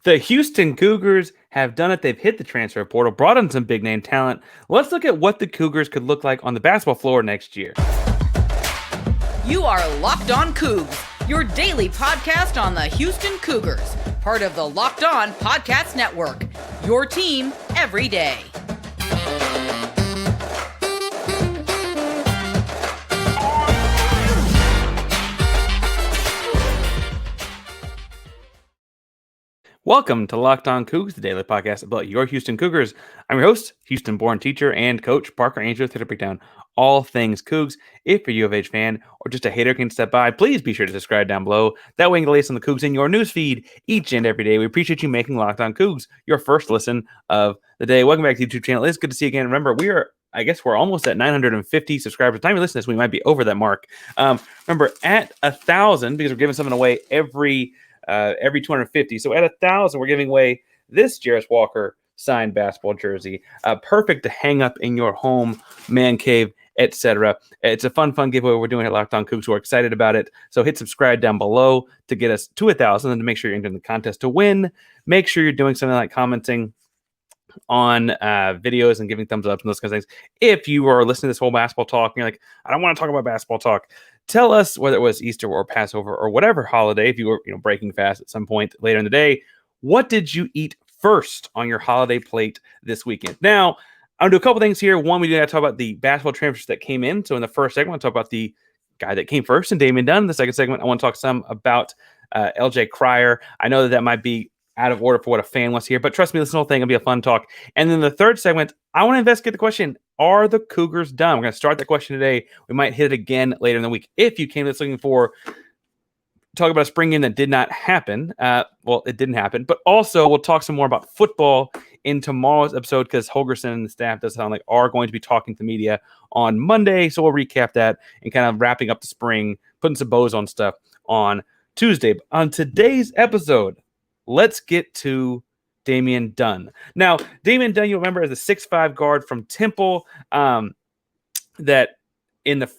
The Houston Cougars have done it. They've hit the transfer portal, brought in some big name talent. Let's look at what the Cougars could look like on the basketball floor next year. You are Locked On Cougs, your daily podcast on the Houston Cougars, part of the Locked On Podcast Network, your team every day. Welcome to Locked On Cougs, the daily podcast about your Houston Cougars. I'm your host, Houston-born teacher and coach Parker Ainsworth, here to break down all things Cougs. If you're a U of H fan or just a hater can step by, please be sure to subscribe down below. That way you can get the latest on the Cougs in your newsfeed each and every day. We appreciate you making Locked On Cougs your first listen of the day. Welcome back to the YouTube channel. It's good to see you again. Remember, we're almost at 950 subscribers. By the time you listen to this, we might be over that mark. Remember, at 1,000, because we're giving something away every 250. So at 1,000, we're giving away this Jarris Walker signed basketball jersey. Perfect to hang up in your home, man cave, etc. It's a fun giveaway we're doing at Locked On Cougs. We're excited about it. So hit subscribe down below to get us to 1,000 and to make sure you're entering the contest to win. Make sure you're doing something like commenting on videos and giving thumbs up and those kinds of things. If you are listening to this whole basketball talk and you're like, I don't want to talk about basketball talk, tell us whether it was Easter or Passover or whatever holiday, if you were breaking fast at some point later in the day, what did you eat first on your holiday plate this weekend? Now, I'm going to do a couple things here. One, we got to talk about the basketball transfers that came in. So in the first segment, I'll talk about the guy that came first and Damian Dunn. In the second segment, I want to talk some about LJ Cryer. I know that might be out of order for what a fan wants to hear, but trust me, this whole thing will be a fun talk. And then the third segment, I want to investigate the question, are the Cougars done? We're going to start that question today. We might hit it again later in the week. If you came to this looking for talk about a spring game that did not happen, well, it didn't happen, but also we'll talk some more about football in tomorrow's episode because Holgerson and the staff does sound like are going to be talking to media on Monday. So we'll recap that and kind of wrapping up the spring, putting some bows on stuff on Tuesday. But on today's episode, let's get to Damian Dunn. Now, Damian Dunn, you'll remember, as a 6'5" guard from Temple that in the,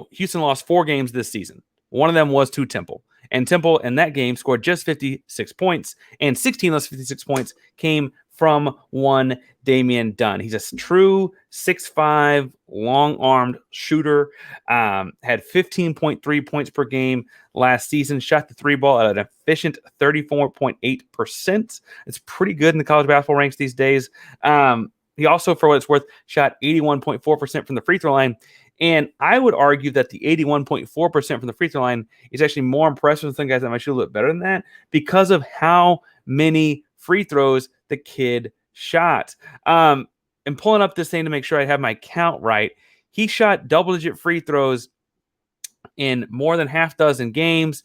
Houston lost 4 games this season. One of them was to Temple. And Temple in that game scored just 56 points, and 16 of those 56 points came from one Damian Dunn. He's a true 6'5", long-armed shooter, had 15.3 points per game last season, shot the three ball at an efficient 34.8%. It's pretty good in the college basketball ranks these days. He also, for what it's worth, shot 81.4% from the free throw line. And I would argue that the 81.4% from the free throw line is actually more impressive than some guys that might shoot a little bit better than that because of how many free throws the kid shot. And pulling up this thing to make sure I have my count right, he shot double-digit free throws in more than half dozen games.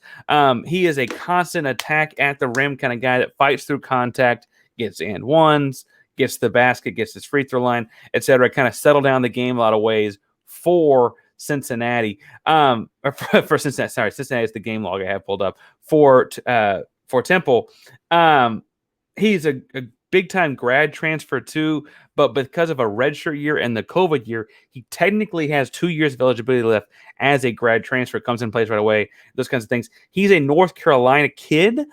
He is a constant attack at the rim kind of guy that fights through contact, gets and ones, gets to the basket, gets his free throw line, etc. Kind of settle down the game a lot of ways for Cincinnati. For Cincinnati, sorry, Cincinnati is the game log I have pulled up for Temple. He's a big-time grad transfer too, but because of a redshirt year and the COVID year, he technically has 2 years of eligibility left as a grad transfer. Comes in, plays right away, those kinds of things. He's a North Carolina kid,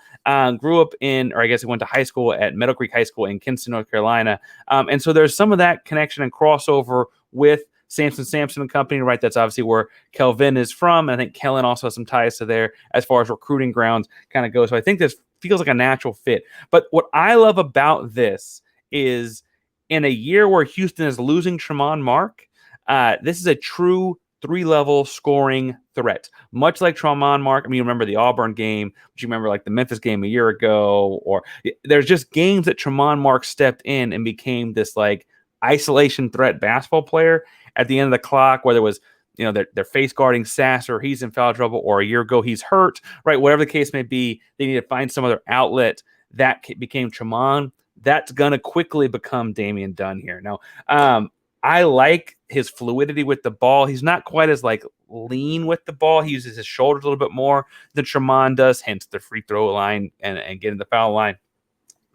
grew up in, or I guess he went to high school at Meadow Creek High School in Kinston, North Carolina. And so there's some of that connection and crossover with Sampson and company, right? That's obviously where Kelvin is from. I think Kellen also has some ties to there as far as recruiting grounds kind of goes. So I think this feels like a natural fit. But what I love about this is in a year where Houston is losing Tramon Mark, this is a true 3-level scoring threat. Much like Tramon Mark. I mean, you remember the Auburn game, but you remember like the Memphis game a year ago, or there's just games that Tramon Mark stepped in and became this like isolation threat basketball player at the end of the clock, whether it was, they're face guarding Sasser, he's in foul trouble, or a year ago he's hurt, right? Whatever the case may be, they need to find some other outlet. That became Tramon. That's going to quickly become Damian Dunn here. Now, I like his fluidity with the ball. He's not quite as lean with the ball. He uses his shoulders a little bit more than Tramon does, hence the free throw line and getting the foul line.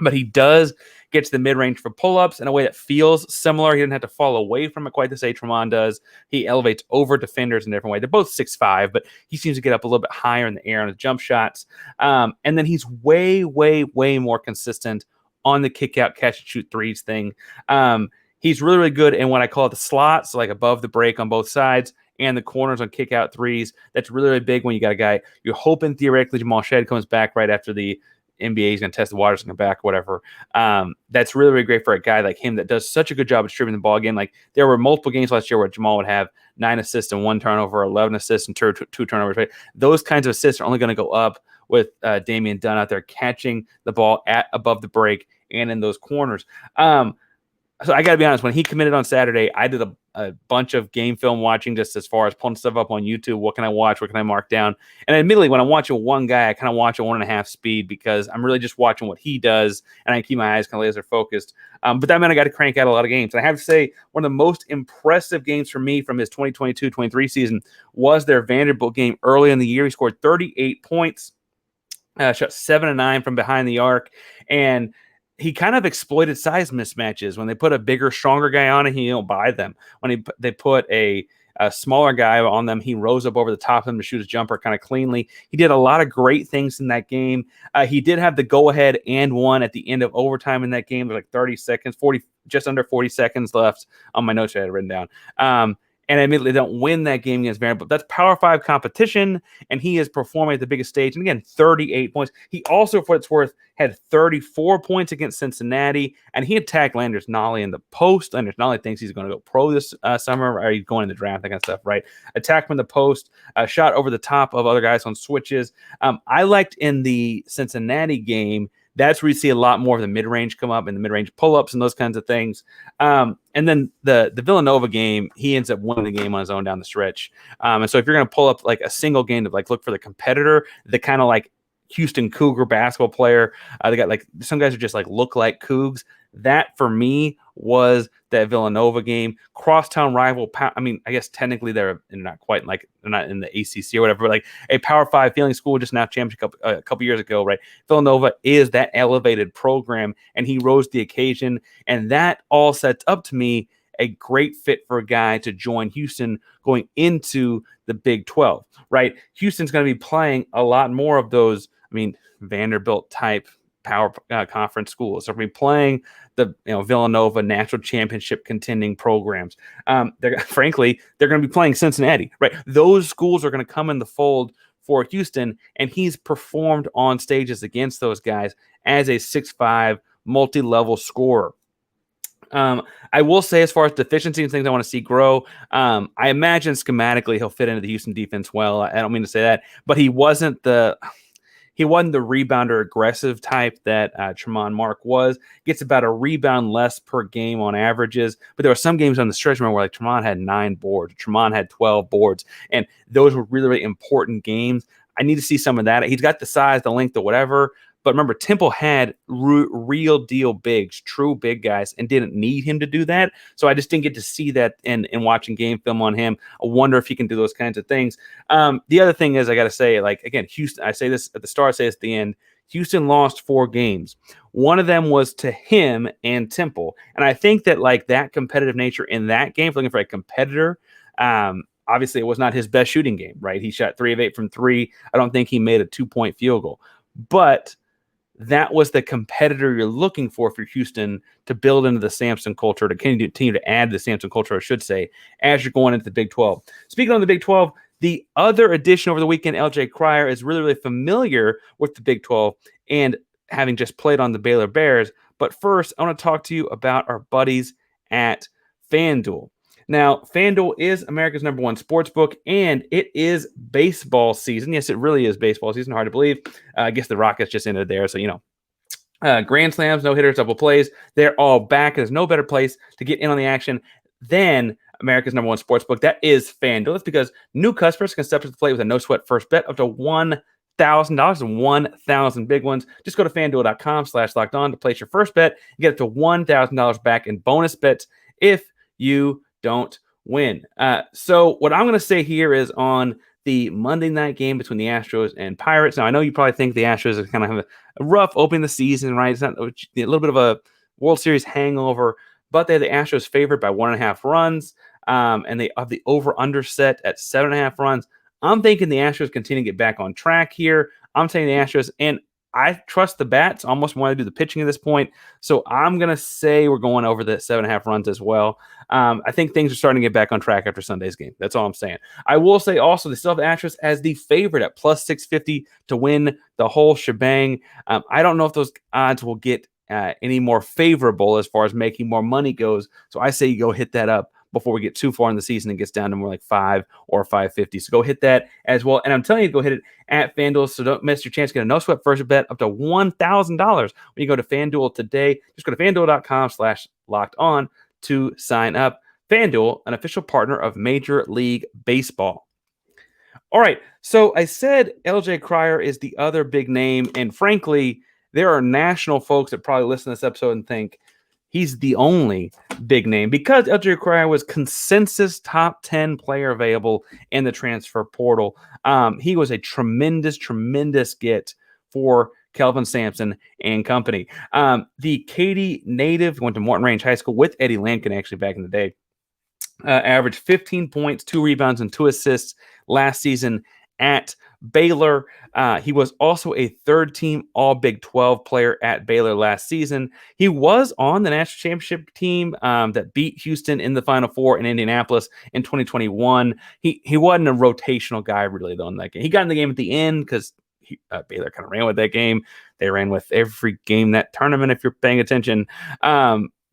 but he does get to the mid-range for pull-ups in a way that feels similar. He doesn't have to fall away from it quite the same Tramon does. He elevates over defenders in a different way. They're both 6'5", but he seems to get up a little bit higher in the air on his jump shots. And then he's way, way, way more consistent on the kick-out, catch-and-shoot threes thing. He's really, really good in what I call the slots, like above the break on both sides, and the corners on kick-out threes. That's really, really big when you got a guy. You're hoping, theoretically, Jamal Shead comes back right after the NBA is going to test the waters and come back, whatever. That's really, really great for a guy like him that does such a good job of distributing the ball. Again, like there were multiple games last year where Jamal would have 9 assists and 1 turnover, 11 assists and 2 turnovers. Right? Those kinds of assists are only going to go up with Damian Dunn out there catching the ball at above the break and in those corners. So I got to be honest, when he committed on Saturday, I did a bunch of game film watching just as far as pulling stuff up on YouTube. What can I watch? What can I mark down? And admittedly, when I'm watching one guy, I kind of watch at 1.5 speed because I'm really just watching what he does, and I keep my eyes kind of laser focused. But that meant I got to crank out a lot of games. And I have to say, one of the most impressive games for me from his 2022-23 season was their Vanderbilt game early in the year. He scored 38 points, shot 7 of 9 from behind the arc, and he kind of exploited size mismatches. When they put a bigger, stronger guy on it, he don't buy them. When they put a smaller guy on them, he rose up over the top of them to shoot his jumper kind of cleanly. He did a lot of great things in that game. He did have the go-ahead and one at the end of overtime in that game. There's like 30 seconds, just under 40 seconds left on my notes I had written down. And admittedly, they don't win that game against Vanderbilt. That's Power 5 competition, and he is performing at the biggest stage. And again, 38 points. He also, for what it's worth, had 34 points against Cincinnati, and he attacked Landers Nolley in the post. Landers Nolley thinks he's going to go pro this summer, or he's going in the draft, that kind of stuff, right? Attacked him in the post, shot over the top of other guys on switches. I liked in the Cincinnati game, that's where you see a lot more of the mid-range come up and the mid-range pull-ups and those kinds of things. And then the Villanova game, he ends up winning the game on his own down the stretch. And so if you're going to pull up like a single game to like look for the competitor, the kind of like Houston Cougar basketball player, they got like some guys who just like look like Cougs. That for me was that Villanova game. Crosstown rival. I mean, I guess technically they're not quite like they're not in the ACC or whatever, but like a Power 5 feeling school just now championship a couple years ago, right? Villanova is that elevated program, and he rose to the occasion, and that all sets up to me a great fit for a guy to join Houston going into the Big 12, right? Houston's going to be playing a lot more of those, I mean, Vanderbilt type power conference schools. So we're playing the Villanova national championship contending programs. They're going to be playing Cincinnati, right? Those schools are going to come in the fold for Houston, and he's performed on stages against those guys as a 6'5" multi-level scorer. I will say, as far as deficiencies and things I want to see grow, I imagine schematically he'll fit into the Houston defense well. I don't mean to say that, but he wasn't the rebounder aggressive type that Tramon Mark was. Gets about a rebound less per game on averages, but there were some games on the stretch where like Tramon had 9 boards, Tramon had 12 boards, and those were really, really important games. I need to see some of that. He's got the size, the length, or whatever. But remember, Temple had real deal bigs, true big guys, and didn't need him to do that. So I just didn't get to see that in watching game film on him. I wonder if he can do those kinds of things. The other thing is, I got to say, like, again, Houston, I say this at the start, I say this at the end, Houston lost 4 games. One of them was to him and Temple. And I think that, like, that competitive nature in that game, looking for a competitor, obviously it was not his best shooting game, right? He shot 3 of 8 from 3. I don't think he made a 2-point field goal. But that was the competitor you're looking for Houston to build into the Sampson culture, to continue to add the Sampson culture, I should say, as you're going into the Big 12. Speaking of the Big 12, the other addition over the weekend, LJ Cryer, is really, really familiar with the Big 12 and having just played on the Baylor Bears. But first, I want to talk to you about our buddies at FanDuel. Now, FanDuel is America's #1 sports book, and it is baseball season. Yes, it really is baseball season. Hard to believe. I guess the Rockets just ended there, so, grand slams, no hitters, double plays. They're all back. There's no better place to get in on the action than America's #1 sports book. That is FanDuel. That's because new customers can step to the plate with a no-sweat first bet up to $1,000 and 1,000 big ones. Just go to FanDuel.com/lockedon to place your first bet and get up to $1,000 back in bonus bets if you don't win. So what I'm going to say here is on the Monday night game between the Astros and Pirates. Now, I know you probably think the Astros are kind of have a rough opening the season, right? It's not a little bit of a World Series hangover, but they're the Astros favored by 1.5 runs, and they have the over-under set at 7.5 runs. I'm thinking the Astros continue to get back on track here. I'm saying the Astros, and I trust the bats almost more than I do the pitching at this point. So I'm going to say we're going over the 7.5 runs as well. I think things are starting to get back on track after Sunday's game. That's all I'm saying. I will say also they still have the Astros as the favorite at plus 650 to win the whole shebang. I don't know if those odds will get any more favorable as far as making more money goes. So I say you go hit that up before we get too far in the season and gets down to more like 5 or 550. So go hit that as well. And I'm telling you to go hit it at FanDuel, so don't miss your chance to get a no-sweat first bet up to $1,000 when you go to FanDuel today. Just go to FanDuel.com/lockedon to sign up. FanDuel, an official partner of Major League Baseball. All right, so I said LJ Cryer is the other big name, and frankly, there are national folks that probably listen to this episode and think he's the only big name because LJ Cryer was consensus top 10 player available in the transfer portal. He was a tremendous get for Kelvin Sampson and company. The Katy native went to Morton Range High School with Eddie Lampkin actually back in the day. Averaged 15 points, 2 rebounds, and 2 assists last season at Baylor. He was also a third-team All-Big 12 player at Baylor last season. He was on the national championship team that beat Houston in the Final Four in Indianapolis in 2021. He wasn't a rotational guy really, though, in that game. He got in the game at the end because Baylor kind of ran with that game. They ran with every game that tournament, if you're paying attention.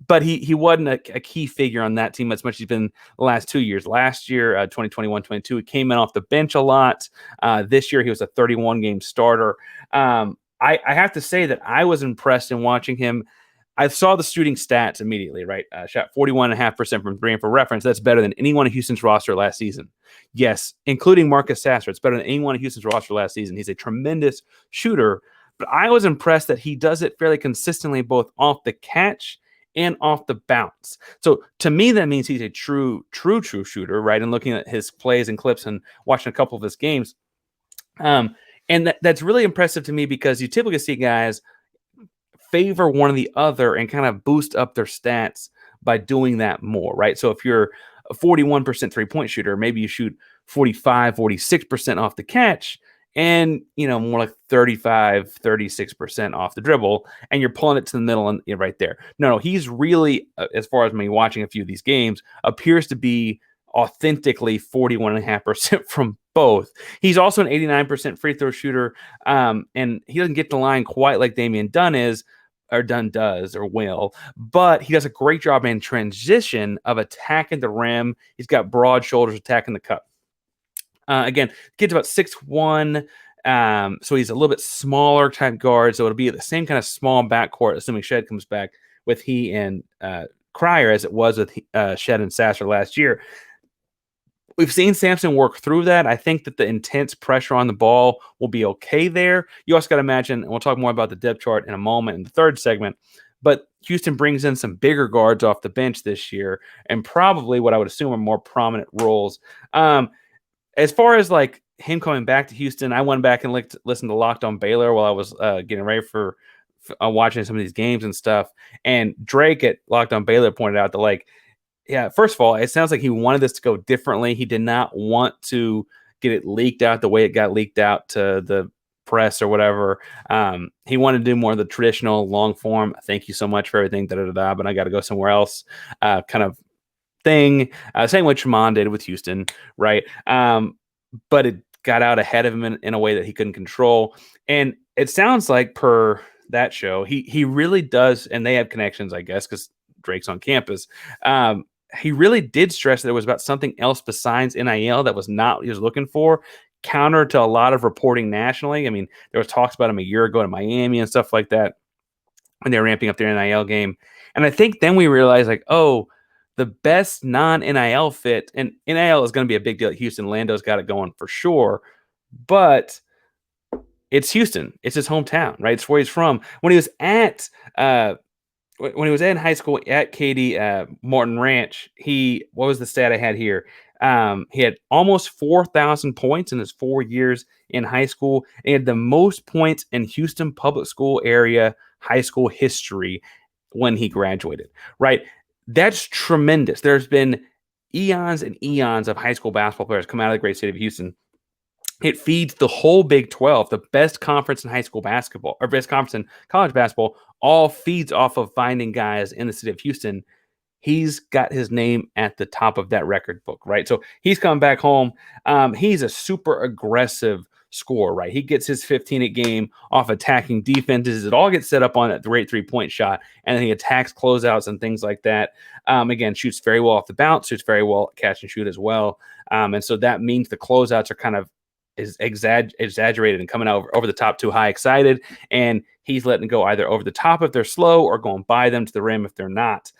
But he wasn't a key figure on that team as much as he's been the last 2 years. Last year, 2021-22, he came in off the bench a lot. This year, he was a 31-game starter. I have to say that I was impressed in watching him. I saw the shooting stats immediately, right? Shot 41.5% from three, and for reference, that's better than anyone in Houston's roster last season. Yes, including Marcus Sasser. It's better than anyone in Houston's roster last season. He's a tremendous shooter, but I was impressed that he does it fairly consistently both off the catch and off the bounce. So to me, that means he's a true shooter, right? And looking at his plays and clips and watching a couple of his games. And that's really impressive to me because you typically see guys favor one or the other and kind of boost up their stats by doing that more, right? So if you're a 41% three-point shooter, maybe you shoot 45, 46% off the catch, and, more like 35, 36% off the dribble, and you're pulling it to the middle and right there. No, he's really, as far as me watching a few of these games, appears to be authentically 41.5% from both. He's also an 89% free throw shooter, and he doesn't get the line quite like Damian Dunn is, or Dunn does, or will, but he does a great job in transition of attacking the rim. He's got broad shoulders attacking the cup. Again, kid's about 6'1", so he's a little bit smaller type guard, so it'll be the same kind of small backcourt, assuming Shed comes back, with he and Cryer as it was with Shed and Sasser last year. We've seen Sampson work through that. I think that the intense pressure on the ball will be okay there. You also got to imagine, and we'll talk more about the depth chart in a moment in the third segment, but Houston brings in some bigger guards off the bench this year, and probably what I would assume are more prominent roles. As far as like him coming back to Houston, I went back and listened to Locked on Baylor while I was getting ready for watching some of these games and stuff. And Drake at Locked on Baylor pointed out that, first of all, it sounds like he wanted this to go differently. He did not want to get it leaked out the way it got leaked out to the press or whatever. He wanted to do more of the traditional long form. Thank you so much for everything, but I got to go somewhere else kind of thing. Same way Tramon did with Houston, right? But it got out ahead of him in a way that he couldn't control. And it sounds like per that show, he really does, and they have connections, I guess, because Drake's on campus. He really did stress that there was about something else besides NIL that was not what he was looking for, counter to a lot of reporting nationally. I mean, there was talks about him a year ago in Miami and stuff like that when they were ramping up their NIL game. And I think then we realized, like, oh, the best non-NIL fit, and NIL is going to be a big deal at Houston. Lando's got it going for sure, but it's Houston. It's his hometown, right? It's where he's from. When he was at when he was in high school at Katy Morton Ranch, what was the stat I had here? He had almost 4,000 points in his 4 years in high school. And he had the most points in Houston public school area high school history when he graduated, right? That's tremendous. There's been eons and eons of high school basketball players come out of the great city of Houston. It feeds the whole Big 12, the best conference in high school basketball, or best conference in college basketball, all feeds off of finding guys in the city of Houston. He's got his name at the top of that record book, right? So he's coming back home. He's a super aggressive scorer, right? He gets his 15 a game off attacking defenses. It all gets set up on that great 3-point shot, and then he attacks closeouts and things like that. Again, shoots very well off the bounce, shoots very well catch and shoot as well. And so that means the closeouts are kind of exaggerated and coming out over the top too high, excited, and he's letting go either over the top if they're slow or going by them to the rim if they're not.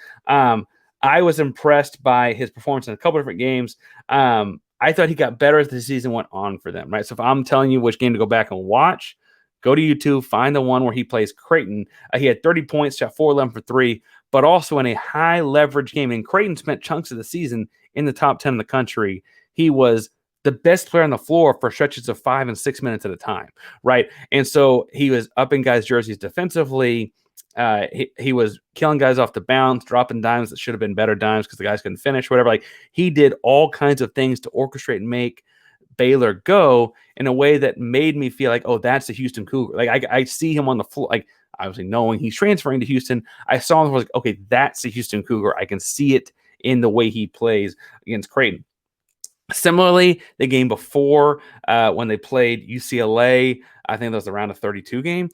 I was impressed by his performance in a couple different games. I thought he got better as the season went on for them, right? So if I'm telling you which game to go back and watch, go to YouTube, find the one where he plays Creighton. He had 30 points, shot 4-11 for 3, but also in a high leverage game. And Creighton spent chunks of the season in the top 10 in the country. He was the best player on the floor for stretches of 5 and 6 minutes at a time, right? And so he was up in guys' jerseys defensively. He was killing guys off the bounce, dropping dimes that should have been better dimes because the guys couldn't finish, whatever. Like, he did all kinds of things to orchestrate and make Baylor go in a way that made me feel like, oh, that's the Houston Cougar. Like, I see him on the floor, like, obviously knowing he's transferring to Houston. I saw him, I was like, okay, that's the Houston Cougar. I can see it in the way he plays against Creighton. Similarly, the game before when they played UCLA, I think that was the round of 32 game.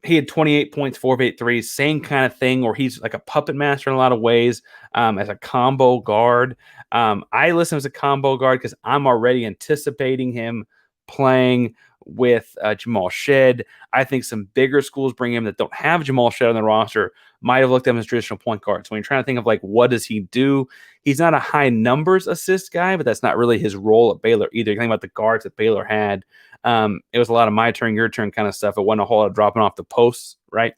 He had 28 points, 4 of 8 threes, same kind of thing where he's like a puppet master in a lot of ways as a combo guard. I listen as a combo guard because I'm already anticipating him playing with Jamal Shead. I think some bigger schools bring him that don't have Jamal Shead on the roster might have looked at him as traditional point guard. So when you're trying to think of like, what does he do? He's not a high numbers assist guy, but that's not really his role at Baylor either. You think about the guards that Baylor had. It was a lot of my turn, your turn kind of stuff. It wasn't a whole lot of dropping off the posts, right?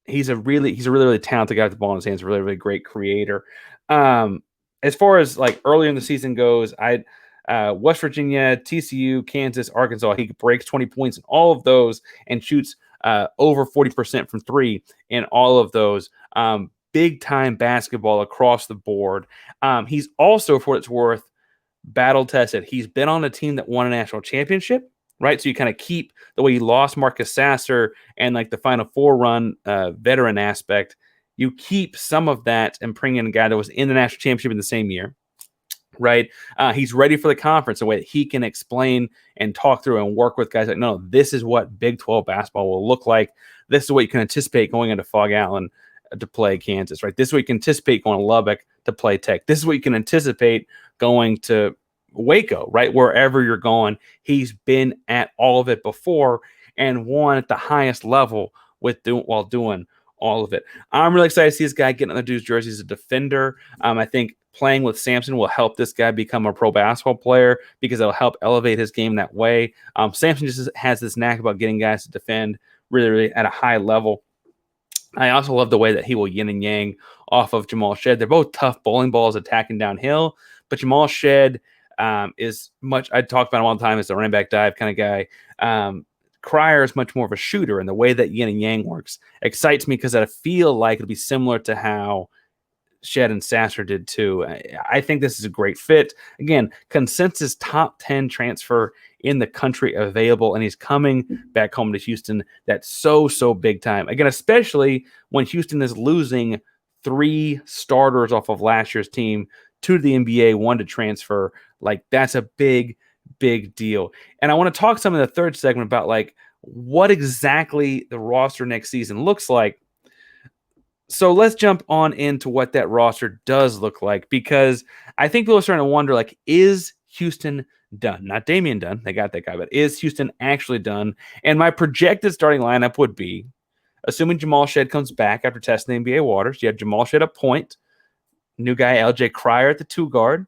He's a really, really talented guy with the ball in his hands, really, really great creator. As far as like earlier in the season goes, West Virginia, TCU, Kansas, Arkansas, he breaks 20 points in all of those and shoots over 40% from 3 in all of those. Big time basketball across the board. He's also, for what it's worth, battle tested. He's been on a team that won a national championship, right? So you kind of keep the way you lost Marcus Sasser and like the Final Four run veteran aspect. You keep some of that and bring in a guy that was in the national championship in the same year, right? He's ready for the conference, a way that he can explain and talk through and work with guys like, no, this is what Big 12 basketball will look like. This is what you can anticipate going into Fog Allen to play Kansas, right? This is what you can anticipate going to Lubbock to play Tech. This is what you can anticipate going to Waco, right? Wherever you're going, he's been at all of it before and won at the highest level while doing all of it. I'm really excited to see this guy get on the dude's jersey as a defender. I think playing with Sampson will help this guy become a pro basketball player because it'll help elevate his game that way. Sampson just has this knack about getting guys to defend really, really at a high level. I also love the way that he will yin and yang off of Jamal Shead. They're both tough bowling balls attacking downhill, but Jamal Shead is much, I talk about him all the time as a running back dive kind of guy. Cryer is much more of a shooter, and the way that yin and yang works excites me because I feel like it'll be similar to how Shead and Sasser did too. I think this is a great fit. Again, consensus top 10 transfer in the country available, and he's coming back home to Houston. That's so big time. Again, especially when Houston is losing 3 starters off of last year's team, 2 to the NBA, 1 to transfer. Like, that's a big deal. And I want to talk some in the third segment about like what exactly the roster next season looks like. So let's jump on into what that roster does look like, because I think people are starting to wonder, like, is Houston done? Not Damian Dunn, they got that guy, but is Houston actually done? And my projected starting lineup would be, assuming Jamal Shead comes back after testing the NBA waters, you have Jamal Shead at point, new guy LJ Cryer at the 2 guard,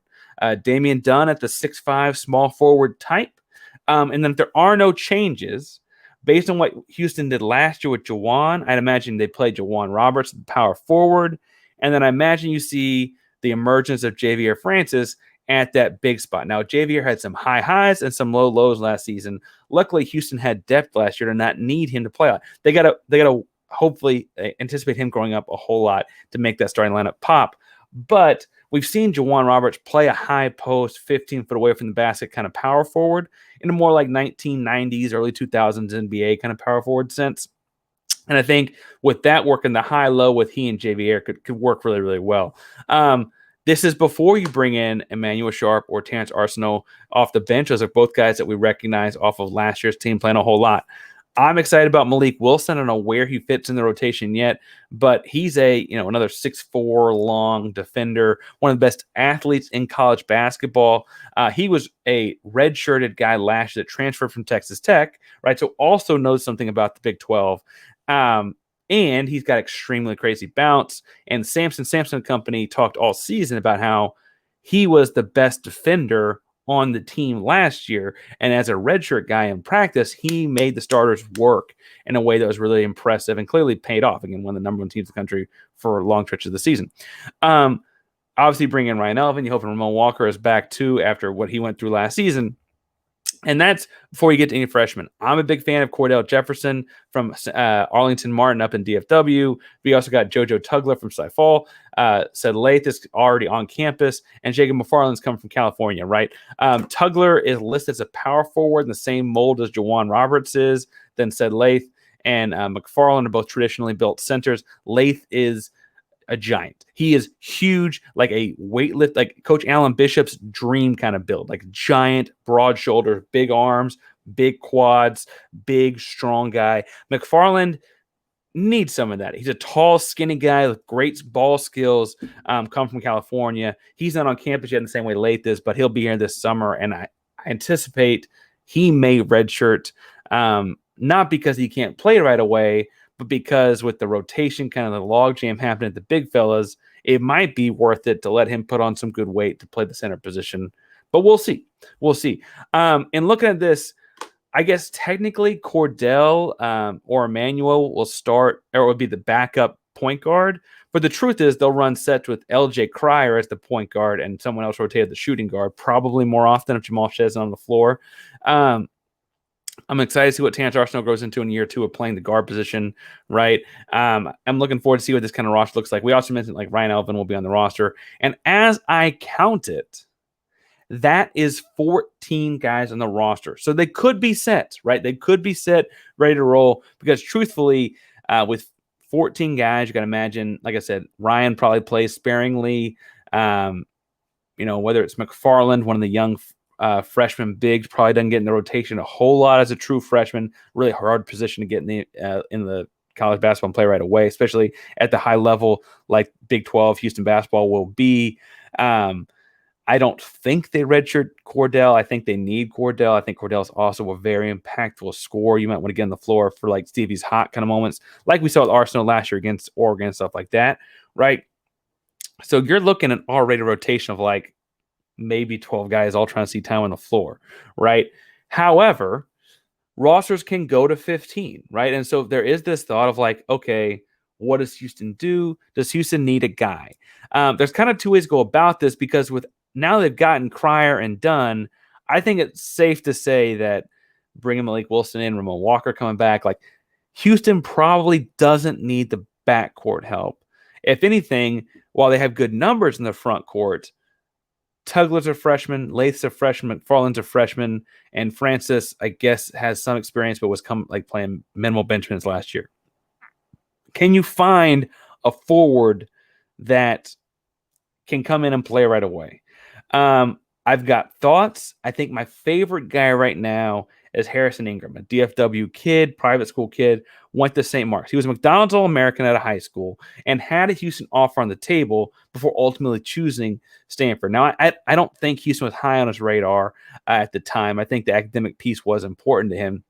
Damian Dunn at the 6'5" small forward type. And then if there are no changes, based on what Houston did last year with Jawan, I'd imagine they play Jawan Roberts, the power forward. And then I imagine you see the emergence of Javier Francis at that big spot. Now, Javier had some high highs and some low lows last season. Luckily, Houston had depth last year to not need him to play out. They gotta hopefully anticipate him growing up a whole lot to make that starting lineup pop. But we've seen Jawan Roberts play a high post, 15 foot away from the basket kind of power forward in a more like 1990s, early 2000s NBA kind of power forward sense. And I think with that working, the high-low with he and Javier could work really, really well. This is before you bring in Emmanuel Sharp or Terrence Arsenault off the bench. Those are both guys that we recognize off of last year's team playing a whole lot. I'm excited about Malik Wilson. I don't know where he fits in the rotation yet, but he's another 6'4" long defender, one of the best athletes in college basketball. He was a redshirted guy last year that transferred from Texas Tech, right? So also knows something about the Big 12. And he's got extremely crazy bounce. And Sampson Company talked all season about how he was the best defender on the team last year. And as a redshirt guy in practice, he made the starters work in a way that was really impressive and clearly paid off. Again, one of the number one teams in the country for a long stretch of the season. Obviously, bring in Ryan Elvin. You hope Ramon Walker is back too after what he went through last season. And that's before you get to any freshmen. I'm a big fan of Cordell Jefferson from Arlington Martin up in DFW. We also got JoJo Tugler from Cy Fall. Said Lath is already on campus. And Jacob McFarland's coming from California, right? Tugler is listed as a power forward in the same mold as Jawan Roberts is. Then said Lath and McFarland are both traditionally built centers. Lath is a giant. He is huge, like a weightlift, like Coach Alan Bishop's dream kind of build, like giant, broad shoulders, big arms, big quads, big, strong guy. McFarland needs some of that. He's a tall, skinny guy with great ball skills, come from California. He's not on campus yet in the same way Lath is, but he'll be here this summer, and I anticipate he may redshirt, not because he can't play right away, but because with the rotation, kind of the logjam happening at the big fellas, it might be worth it to let him put on some good weight to play the center position. But we'll see. We'll see. And looking at this, I guess technically Cordell or Emmanuel will start, or would be the backup point guard. But the truth is they'll run sets with LJ Cryer as the point guard and someone else rotated the shooting guard, probably more often if Jamal Shed's on the floor. I'm excited to see what Terrence Arsenault grows into in year 2 of playing the guard position, right? I'm looking forward to see what this kind of roster looks like. We also mentioned like Ryan Elvin will be on the roster. And as I count it, that is 14 guys on the roster. So they could be set, right? They could be set, ready to roll. Because truthfully, with 14 guys, you got to imagine, like I said, Ryan probably plays sparingly. Whether it's McFarland, one of the young freshman bigs, probably doesn't get in the rotation a whole lot as a true freshman. Really hard position to get in the college basketball and play right away, especially at the high level like Big 12 Houston basketball will be. I don't think they redshirt Cordell. I think they need Cordell. I think Cordell is also a very impactful scorer. You might want to get on the floor for like Stevie's hot kind of moments, like we saw with Arsenal last year against Oregon and stuff like that, right? So you're looking at an already rotation of like maybe 12 guys all trying to see time on the floor, right? However, rosters can go to 15, right? And so there is this thought of like, okay, what does Houston do? Does Houston need a guy? There's kind of two ways to go about this because with now they've gotten Cryer and Dunn, I think it's safe to say that bringing Malik Wilson in, Ramon Walker coming back, like Houston probably doesn't need the backcourt help. If anything, while they have good numbers in the front court, Tugler's a freshman, Lath's a freshman, McFarland's a freshman, and Francis, I guess, has some experience, but was playing minimal bench minutes last year. Can you find a forward that can come in and play right away? I've got thoughts. I think my favorite guy right now is Harrison Ingram, a DFW kid, private school kid, went to St. Mark's. He was a McDonald's All-American out of high school and had a Houston offer on the table before ultimately choosing Stanford. Now, I don't think Houston was high on his radar at the time. I think the academic piece was important to him.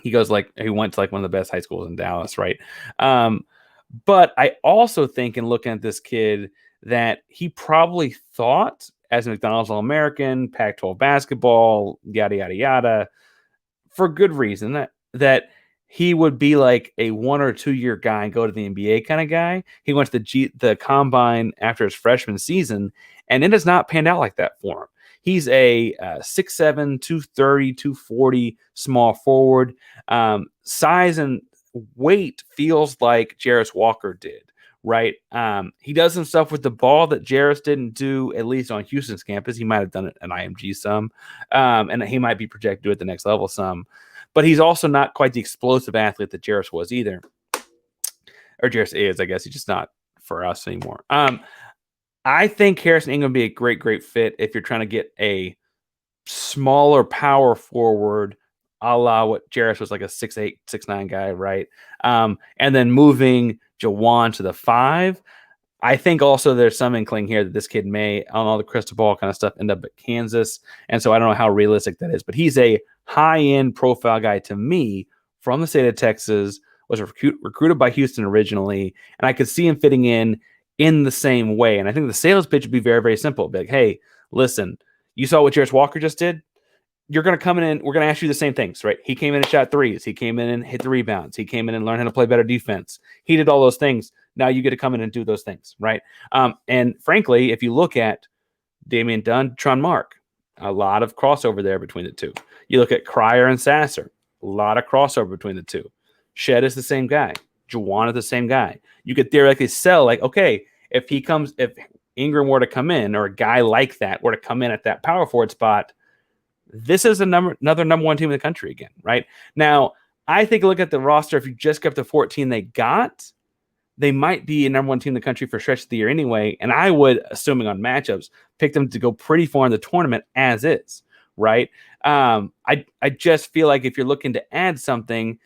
He went to one of the best high schools in Dallas, right? But I also think in looking at this kid that he probably thought as a McDonald's All-American, Pac-12 basketball, yada, yada, yada, for good reason, that he would be like a 1 or 2 year guy and go to the NBA kind of guy. He went to the combine after his freshman season, and it has not panned out like that for him. He's a 6'7", 230, 240 small forward. Size and weight feels like Jarris Walker did, right? He does some stuff with the ball that Jarris didn't do, at least on Houston's campus. He might have done it at IMG some, and he might be projected to at the next level some. But he's also not quite the explosive athlete that Jarris was either. Or Jarris is, I guess. He's just not for us anymore. I think Harrison Ingram would be a great, great fit if you're trying to get a smaller power forward, a la what Jarris was, like a 6'8", 6'9" guy, right? And then moving Jawan to the 5. I think also there's some inkling here that this kid may, on all the crystal ball kind of stuff, end up at Kansas. And so I don't know how realistic that is. But he's a high-end profile guy to me from the state of Texas, was recruited by Houston originally, and I could see him fitting in the same way. And I think the sales pitch would be very, very simple. Be like, hey, listen, you saw what Jarris Walker just did? You're going to come in and we're going to ask you the same things, right? He came in and shot threes. He came in and hit the rebounds. He came in and learned how to play better defense. He did all those things. Now you get to come in and do those things, right? And frankly, if you look at Damian Dunn, Tramon Mark, a lot of crossover there between the two. You look at Cryer and Sasser, a lot of crossover between the two. Shed is the same guy. Jawan is the same guy. You could theoretically sell, like, okay, if Ingram were to come in, or a guy like that were to come in at that power forward spot, this is another number one team in the country again, right? Now, I think look at the roster. If you just kept the 14 they got, they might be a number one team in the country for a stretch of the year anyway. And I would, assuming on matchups, pick them to go pretty far in the tournament as is, right? I just feel like if you're looking to add something,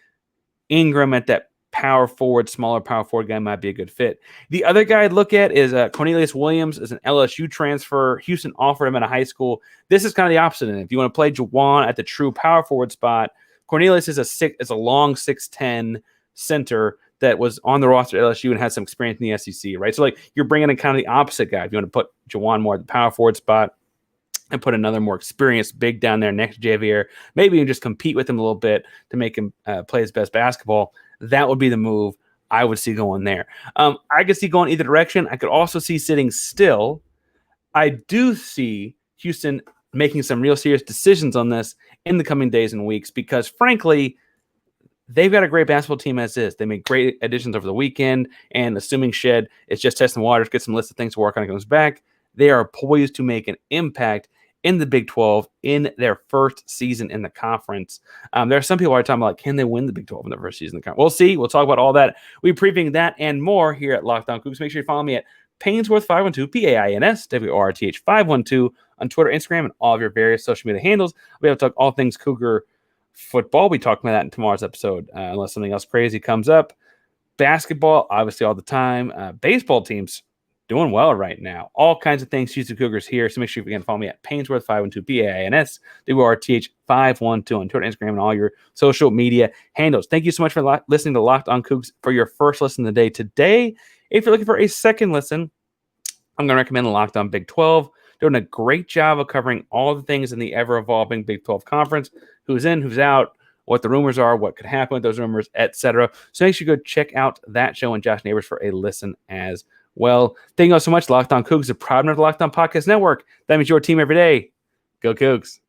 Ingram at that power forward, smaller power forward guy might be a good fit. The other guy I'd look at is Cornelius Williams, is an LSU transfer. Houston offered him at a high school. This is kind of the opposite. And if you want to play Jawan at the true power forward spot, Cornelius is a long 6'10" center that was on the roster at LSU and had some experience in the SEC, right? So like you're bringing in kind of the opposite guy. If you want to put Jawan more at the power forward spot and put another more experienced big down there next to Javier, maybe you just compete with him a little bit to make him play his best basketball. That would be the move I would see going there. I could see going either direction. I could also see sitting still. I do see Houston making some real serious decisions on this in the coming days and weeks because, frankly, they've got a great basketball team as is. They made great additions over the weekend, and assuming Shed is just testing the waters, get some list of things to work on and comes back, they are poised to make an impact in the Big 12 in their first season in the conference. There are some people are talking about, can they win the Big 12 in their first season in the conference? We'll see. We'll talk about all that. We're previewing that and more here at Locked On Cougs. Make sure you follow me at Painsworth512, PAINSWORTH 512 on Twitter, Instagram, and all of your various social media handles. We have to talk all things Cougar football. We talk about that in tomorrow's episode, unless something else crazy comes up. Basketball, obviously, all the time. Baseball teams doing well right now. All kinds of things. Houston Cougars here. So make sure you can follow me at Painsworth512, PAINSWORTH 512 on Twitter, Instagram, and all your social media handles. Thank you so much for listening to Locked On Cougs for your first listen of the day. Today, if you're looking for a second listen, I'm going to recommend the Locked On Big 12. Doing a great job of covering all the things in the ever-evolving Big 12 conference. Who's in, who's out, what the rumors are, what could happen with those rumors, etc. So make sure you go check out that show and Josh Neighbors for a listen as well. Thank you all so much. Locked On Cougs, a proud member of the Locked On Podcast Network. That means your team every day. Go Cougs.